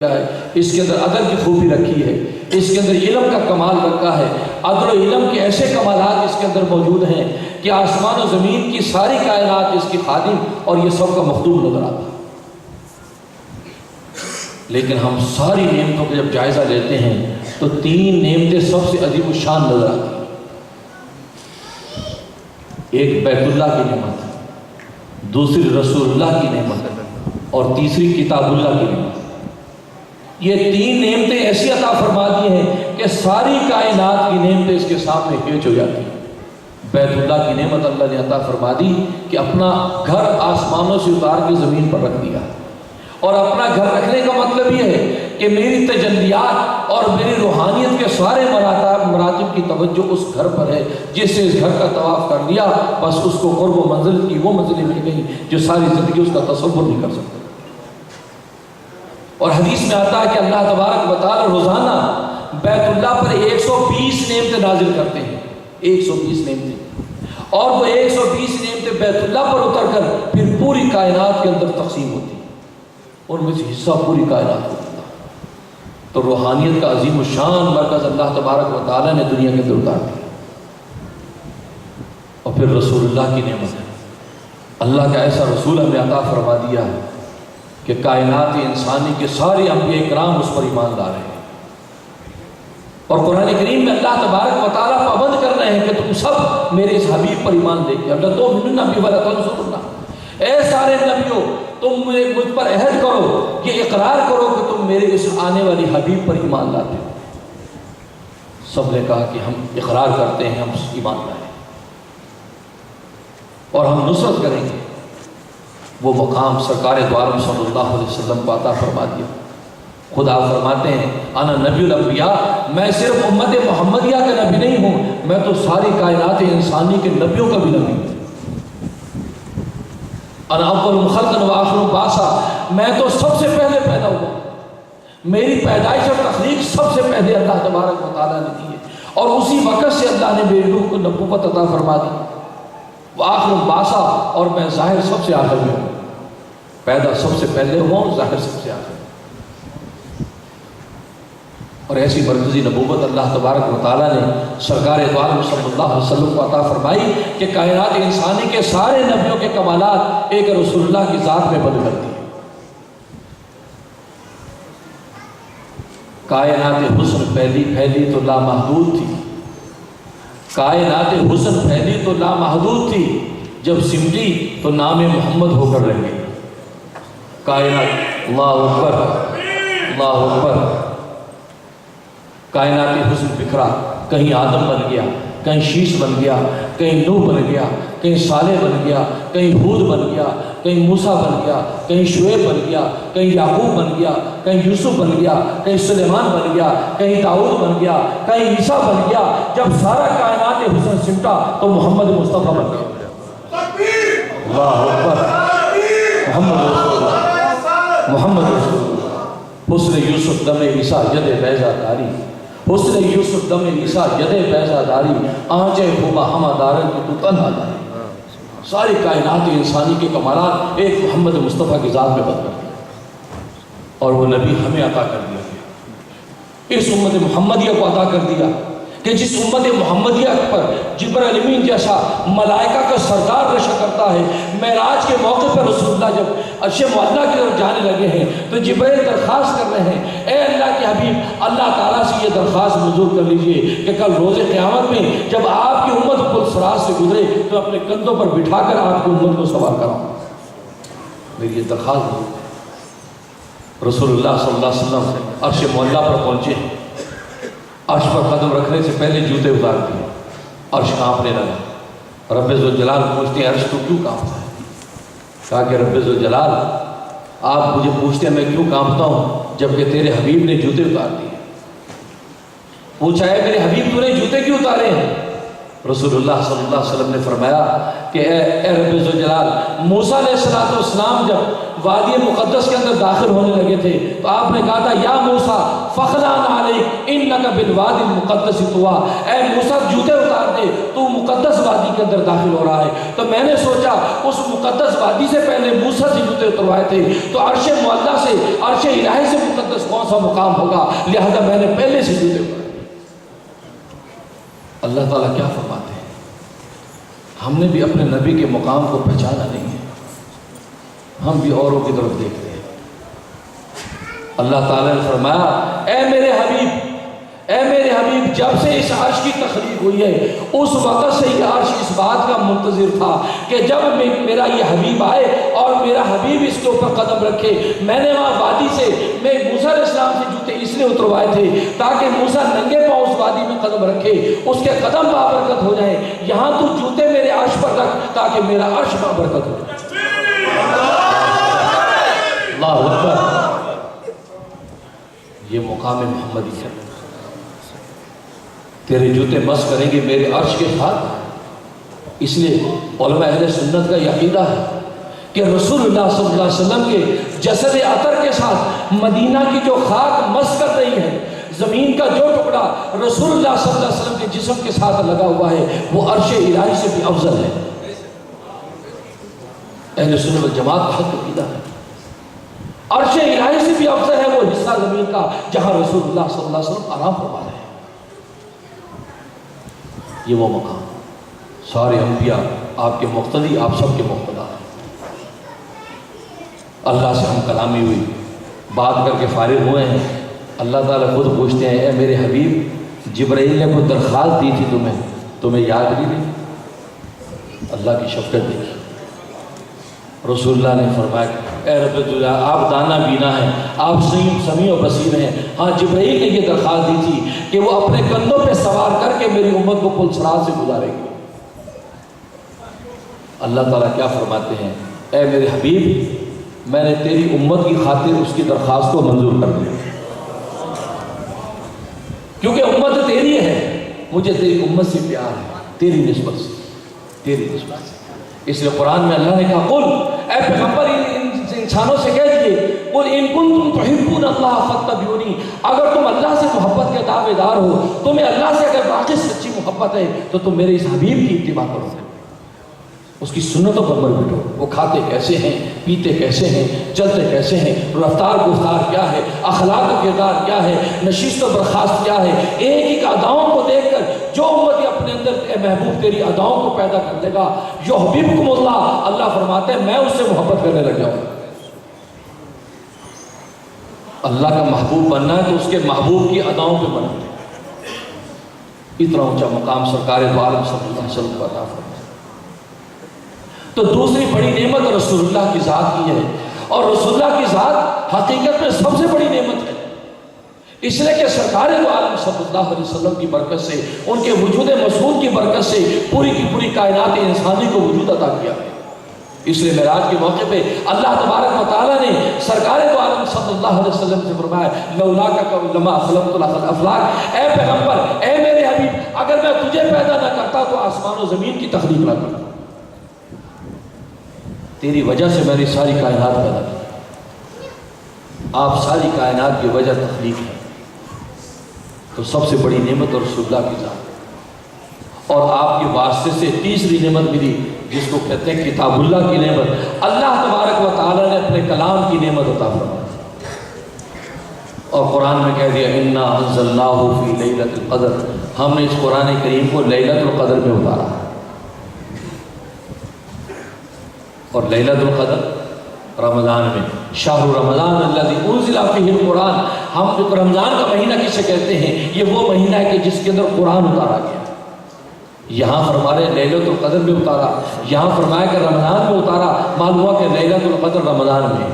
ہے، اس کے اندر عدل کی خوبی رکھی ہے، اس کے اندر علم کا کمال رکھا ہے۔ عدل و علم کے ایسے کمالات اس کے اندر موجود ہیں کہ آسمان و زمین کی ساری کائنات اس کی خادم اور یہ سب کا مخدوم نظر آتا ہے۔ لیکن ہم ساری نعمتوں کا جب جائزہ لیتے ہیں تو تین نعمتیں سب سے عظیم الشان نظر آتی ہیں۔ ایک بیت اللہ کی نعمت، دوسری رسول اللہ کی نعمت اور تیسری کتاب اللہ کی نعمت۔ یہ تین نعمتیں ایسی عطا فرما دی ہیں کہ ساری کائنات کی نعمتیں اس کے سامنے پیش ہو جاتی ہیں۔ بیت اللہ کی نعمت اللہ نے عطا فرما دی کہ اپنا گھر آسمانوں سے اتار کے زمین پر رکھ دیا، اور اپنا گھر رکھنے کا مطلب یہ ہے کہ میری تجلیات اور میری روحانیت کے سارے مراتب کی توجہ اس گھر پر ہے۔ جس سے اس گھر کا طواف کر لیا بس اس کو قرب و منزلت کی وہ منزلیں مل گئی جو ساری زندگی اس کا تصور نہیں کر سکتا۔ اور حدیث میں آتا ہے کہ اللہ تبارک و تعالی روزانہ بیت اللہ پر 120 نعمتیں نازل کرتے ہیں، 120 نعمتیں، اور وہ 120 نعمتیں بیت اللہ پر اتر کر پھر پوری کائنات کے اندر تقسیم ہوتی ہیں، اور ان میں سے حصہ پوری کائنات ہوتا ہے۔ تو روحانیت کا عظیم الشان مرکز اللہ تبارک و تعالی نے دنیا کے اندر اتار دیا۔ اور پھر رسول اللہ کی نعمت ہے، اللہ کا ایسا رسول ہمیں عطا فرما دیا ہے کہ کائنات انسانی کے سارے انبیاء کرام اس پر ایمان لا رہے ہیں۔ اور قرآن کریم میں اللہ تبارک و تعالیٰ پابند کر رہے ہیں کہ تم سب میرے اس حبیب پر ایمان لے کے اللہ تو نبی والا اے سارے نبیوں تم مجھ پر عہد کرو کہ اقرار کرو کہ تم میرے اس آنے والی حبیب پر ایمان لاتے ہو۔ سب نے کہا کہ ہم اقرار کرتے ہیں، ہم ایمان لائیں اور ہم نصرت کریں گے۔ وہ مقام سرکار دو عالم صلی اللہ علیہ وسلم کو عطا فرما دیا۔ خدا فرماتے ہیں انا نبی الانبیاء، میں صرف امت محمدیہ کا نبی نہیں ہوں، میں تو ساری کائنات انسانی کے نبیوں کا بھی نبی ہوں۔ انا اول خلقا و آخر بعثا، میں تو سب سے پہلے پیدا ہوا، میری پیدائش اور تخلیق سب سے پہلے اللہ تبارک و تعالیٰ نے دی ہے، اور اسی وقت سے اللہ نے میری روح کو نبوت عطا فرما دی۔ وآخر بعثا، اور میں ظاہر سب سے آخر میں ہوں، پیدا سب سے پہلے ہوں، ظاہر سب سے آخر۔ اور ایسی مرکزی نبوت اللہ تبارک و تعالیٰ نے سرکار دو عالم صلی اللہ علیہ وسلم کو عطا فرمائی کہ کائنات انسانی کے سارے نبیوں کے کمالات ایک رسول اللہ کی ذات میں بدل کرتی ہے۔ کائنات حسن پھیلی تو لامحدود تھی، کائنات حسن پھیلی تو لامحدود تھی، جب سمٹی تو نام محمد ہو کر رہ گئی۔ کائنات اللہ اکبر اللہ اکبر، کائنات حسن بکھرا، کہیں آدم بن گیا، کہیں شیش بن گیا، کہیں نوح بن گیا، کہیں صالح بن گیا، کہیں ہود بن گیا، کہیں موسیٰ بن گیا، کہیں شعیب بن گیا، کہیں یعقوب بن گیا، کہیں یوسف بن گیا، کہیں سلیمان بن گیا، کہیں داؤد بن گیا، کہیں عیسیٰ بن گیا۔ جب سارا کائنات حسن سمٹا تو محمد مصطفیٰ بن گیا۔ اللہ اکبر، محمد رسول اللہ، محمد رسول اللہ۔ حسن یوسف دم عیسیٰ ید بیضہ داری، حسن یوسف دم عیسیٰ ید بیضہ داری، آنچے خوبہ ہمہ دارن کی تو تنہا داری۔ ساری کائنات انسانی کے کمالات ایک محمد مصطفیٰ کی ذات میں بدل گئے، اور وہ نبی ہمیں عطا کر دیا گیا، اس امت محمدیہ کو عطا کر دیا کہ جس امت محمدیہ پر جبرائیل امین جیسا ملائکہ کا سردار رشا کرتا ہے۔ معراج کے موقع پر رسول اللہ جب عرش معلیٰ کی طرف جانے لگے ہیں تو جبرائیل درخواست کر رہے ہیں، اے اللہ کے حبیب، اللہ تعالیٰ سے یہ درخواست منظور کر لیجئے کہ کل روز قیامت میں جب آپ کی امت پل صراط سے گزرے تو اپنے کندھوں پر بٹھا کر آپ کی امت کو سوار کراؤں۔ میری یہ درخواست ہے۔ رسول اللہ صلی اللہ علیہ وسلم عرش معلیٰ پر پہنچے، عرش پر قدم رکھنے سے پہلے جوتے اتار دیے، عرش کانپنے لگا۔ رب ذوالجلال پوچھتے ہیں عرش تو کیوں کانپتا ہے؟ کہا کہ رب ذوالجلال آپ مجھے پوچھتے ہیں میں کیوں کانپتا ہوں جبکہ تیرے حبیب نے جوتے اتار دیے۔ پوچھا ہے میرے حبیب تو نے جوتے کیوں اتارے ہیں؟ رسول اللہ صلی اللہ علیہ وسلم نے فرمایا کہ اے رب ذوالجلال، موسیٰ علیہ السلام جب وادی مقدس کے اندر داخل ہونے لگے تھے تو آپ نے کہا تھا یا موسیٰ فخلعن علیک انک بالوادی المقدس طویٰ، اے موسیٰ جوتے اتار دے، تو مقدس وادی کے اندر داخل ہو رہا ہے۔ تو میں نے سوچا اس مقدس وادی سے پہلے موسیٰ سے جوتے اتروائے تھے تو عرش معلیٰ سے، عرش الہی سے مقدس کون سا مقام ہوگا، لہذا میں نے پہلے سے جوتے اتروائے۔ اللہ تعالیٰ کیا فرماتے ہیں؟ ہم نے بھی اپنے نبی کے مقام کو پہچانا نہیں ہے، ہم بھی اوروں کی طرف دیکھتے ہیں۔ اللہ تعالیٰ نے فرمایا اے میرے حبیب، جب سے اس عرش کی تخلیق ہوئی ہے اس وقت سے یہ عرش اس بات کا منتظر تھا کہ جب میرا یہ حبیب آئے اور میرا حبیب اس کے اوپر قدم رکھے۔ میں نے وہاں وادی سے، میں موسیٰ علیہ السلام سے جوتے اس لیے اتروائے تھے تاکہ موسیٰ ننگے پاؤں اس وادی میں قدم رکھے، اس کے قدم بابرکت ہو جائیں۔ یہاں تو جوتے میرے عرش پر رکھ تاکہ میرا عرش بابرکت ہو جائے۔ اللہ اکبر، یہ مقام محمدی ہے۔ تیرے جوتے مس کریں گے میرے عرش کے ساتھ۔ اس لیے علماء اہل سنت کا یہ عقیدہ ہے کہ رسول اللہ صلی اللہ علیہ وسلم کے جسد عطر کے ساتھ مدینہ کی جو خاک مس کر رہی ہے، زمین کا جو ٹکڑا رسول اللہ صلی اللہ علیہ وسلم کے جسم کے ساتھ لگا ہوا ہے وہ عرش الہی سے بھی افضل ہے۔ اہل سنت والجماعت کا حق عقیدہ ہے، عرش الہی سے بھی افضل ہے وہ حصہ زمین کا جہاں رسول اللہ صلی اللہ علیہ وسلم آرام فرما رہے ہیں۔ یہ وہ مقام، سارے انبیاء آپ کے مقتدی، آپ سب کے مقتدا ہیں۔ اللہ سے ہم کلامی ہوئی، بات کر کے فارغ ہوئے ہیں، اللہ تعالیٰ خود پوچھتے ہیں اے میرے حبیب، جبرائیل نے کوئی درخواست دی تھی تمہیں یاد بھی نہیں؟ اللہ کی شفقت دیکھی۔ رسول اللہ نے فرمایا اے رب ذوالجلال، آپ دانا بینا ہیں، آپ سمیع و بصیر ہیں۔ ہاں جبرائیل نے یہ درخواست دی تھی کہ وہ اپنے کندھوں پہ سوار کر کے میری امت کو پل صراط سے گزارے گی۔ اللہ تعالیٰ کیا فرماتے ہیں اے میرے حبیب، میں نے تیری امت کی خاطر اس کی درخواست کو منظور کر دیا، کیونکہ امت تیری ہے، مجھے تیری امت سے پیار ہے، تیری نسبت سے۔ اس لیے قرآن میں اللہ نے کہا قل، اے پیغمبر انسانوں سے کہہ دیجئے قل ان کنتم تحبون اللہ فاتبعونی، اگر تم اللہ سے محبت کے دعوے دار ہو، تمہیں اللہ سے اگر واقعی سچی محبت ہے تو تم میرے اس حبیب کی اتباع کرو، اس کی سنتوں پر عمل بیٹھو۔ وہ کھاتے کیسے ہیں، پیتے کیسے ہیں، چلتے کیسے ہیں، رفتار گفتار کیا ہے، اخلاق و کردار کیا ہے، نشست و برخاست کیا ہے، ایک ایک اداؤں کو دیکھ کر جو امت اپنے اندر اے محبوب تیری اداؤں کو پیدا کر دے گا، یحببکم اللہ، اللہ فرماتے ہیں میں اس سے محبت کرنے لگ جاؤں۔ اللہ کا محبوب بننا ہے تو اس کے محبوب کی اداؤں پہ بننا ہے۔ اتنا اونچا مقام سرکار دو عالم صلی اللہ علیہ وسلم کو عطا فرمائے۔ تو دوسری بڑی نعمت رسول اللہ کی ذات کی ہے، اور رسول اللہ کی ذات حقیقت میں سب سے بڑی نعمت ہے، اس لیے کہ سرکار دو عالم صلی اللہ علیہ وسلم کی برکت سے، ان کے وجود مسعود کی برکت سے پوری کی پوری کائنات انسانی کو وجود عطا کیا ہے۔ اس لیے معراج کے موقع پہ اللہ تبارک و تعالیٰ نے سرکار دو عالم صلی اللہ علیہ وسلم سے فرمایا لولاک لما خلقت الافلاک، اے پیغمبر، اے میرے حبیب، اگر میں تجھے پیدا نہ کرتا تو آسمان و زمین کی تخلیق نہ کرتا، تیری وجہ سے میں نے ساری کائنات پیدا کی، آپ ساری کائنات کی وجہ تخلیق ہے۔ تو سب سے بڑی نعمت رسول اللہ کی ذات، اور آپ کے واسطے سے تیسری نعمت ملی جس کو کہتے ہیں کتاب اللہ کی نعمت۔ اللہ تبارک و تعالیٰ نے اپنے کلام کی نعمت عطا فرمائی، اور قرآن میں کہہ دیا انا انزلناہ فی لیلۃ القدر، ہم نے اس قرآن کریم کو لیلۃ القدر میں اتارا، اور لیلۃ القدر رمضان میں، شہر رمضان الذی انزل فیہ القرآن، ہم رمضان کا مہینہ کسے کہتے ہیں؟ یہ وہ مہینہ ہے کہ جس کے اندر قرآن اتارا گیا۔ یہاں فرما رہے لیلۃ القدر میں اتارا، یہاں فرمایا کہ رمضان میں اتارا، معلوم ہوا کہ لیلۃ القدر رمضان میں۔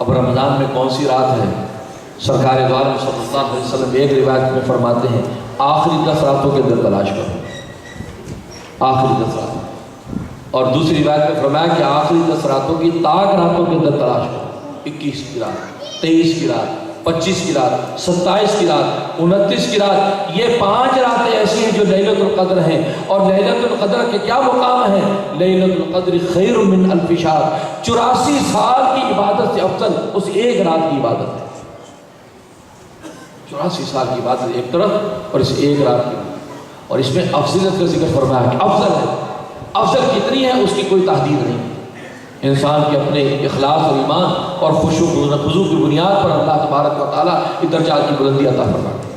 اب رمضان میں کون سی رات ہے؟ سرکار دو عالم صلی اللہ علیہ وسلم ایک روایت میں فرماتے ہیں آخری 10 راتوں کے اندر تلاش کرو، آخری 10 رات، اور دوسری روایت میں فرمایا کہ آخری 10 راتوں کی طاق راتوں کے اندر تلاش کرو، 21 کی رات، 23 کی رات، 25 کی رات، 27 کی رات، 29 کی رات، یہ 5 راتیں ایسی ہیں جو لیلۃ القدر ہیں۔ اور لیلۃ القدر کے کیا مقام ہے؟ لیلۃ القدر خیر من الف شہر، 84 سال کی عبادت سے افضل اس ایک رات کی عبادت ہے۔ 84 سال کی عبادت ایک طرف اور اس ایک رات کی، اور اس میں افضلیت کا ذکر فرمایا کہ افضل ہے۔ افضل کتنی ہے اس کی کوئی تحدید نہیں، انسان کے اپنے اخلاص اور ایمان اور خشوع و خضوع کی بنیاد پر اللہ تبارک و تعالیٰ کی درجات کی بلندی عطا فرماتا ہے۔